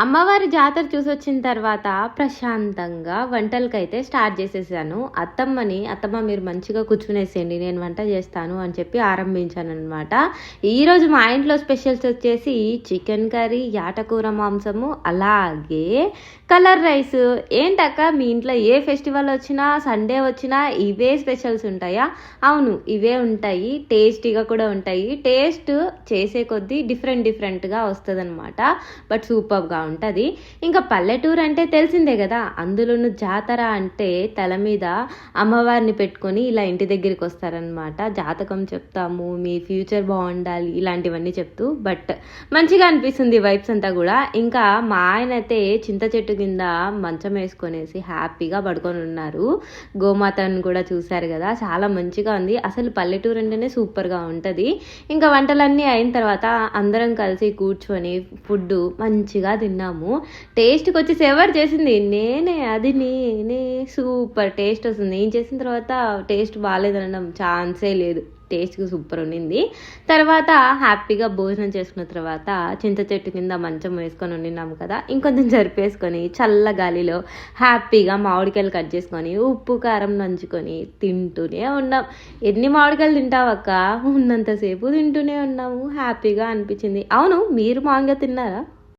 అమ్మవారి జాతర చూసొచ్చిన తర్వాత ప్రశాంతంగా వంటలకైతే స్టార్ట్ చేసేసాను. అత్తమ్మ మీరు మంచిగా కూర్చునేసేయండి, నేను వంట చేస్తాను అని చెప్పి ఆరంభించాననమాట. ఈరోజు మా ఇంట్లో స్పెషల్స్ వచ్చేసి చికెన్ కర్రీ, యాటకూర మాంసము, అలాగే కలర్ రైస్. ఏంటక్క మీ ఇంట్లో ఏ ఫెస్టివల్ వచ్చినా, సండే వచ్చినా ఇవే స్పెషల్స్ ఉంటాయా? అవును, ఇవే ఉంటాయి. టేస్టీగా కూడా ఉంటాయి. టేస్ట్ చేసే కొద్దీ డిఫరెంట్గా వస్తుంది అనమాట. బట్ సూపర్గా ఉంటుంది. ఇంకా పల్లెటూరు అంటే తెలిసిందే కదా, అందులోనూ జాతర అంటే తల మీద అమ్మవారిని పెట్టుకొని ఇలా ఇంటి దగ్గరికి వస్తారనమాట. జాతకం చెప్తాము, మీ ఫ్యూచర్ బాగుండాలి, ఇలాంటివన్నీ చెప్తూ. బట్ మంచిగా అనిపిస్తుంది వైబ్స్ అంతా కూడా. ఇంకా మా ఆయన అయితే చింత చెట్టు కింద మంచం వేసుకొనేసి హ్యాపీగా పడుకొని ఉన్నారు. గోమాతను కూడా చూశారు కదా, చాలా మంచిగా ఉంది. అసలు పల్లెటూరు అంటేనే సూపర్గా ఉంటుంది. ఇంకా వంటలన్నీ అయిన తర్వాత అందరం కలిసి కూర్చొని ఫుడ్ మంచిగా తిన్నాము. టేస్ట్కి వచ్చేసి ఎవరు చేసింది? నేనే. అది నేనే. సూపర్ టేస్ట్ వస్తుంది. నేను చేసిన తర్వాత టేస్ట్ బాగాలేదనడం ఛాన్సే లేదు. టేస్ట్కి సూపర్ ఉండింది. తర్వాత హ్యాపీగా భోజనం చేసుకున్న తర్వాత చింత చెట్టు కింద మంచం వేసుకొని ఉండినాము కదా, ఇంకొంచెం జరిపేసుకొని చల్ల గాలిలో హ్యాపీగా మామిడికాయలు కట్ చేసుకొని ఉప్పు కారం నంచుకొని తింటూనే ఉన్నాం. ఎన్ని మామిడికాయలు తింటావక్క? ఉన్నంతసేపు తింటూనే ఉన్నాము. హ్యాపీగా అనిపించింది. అవును, మీరు మామూలుగా తిన్నారా?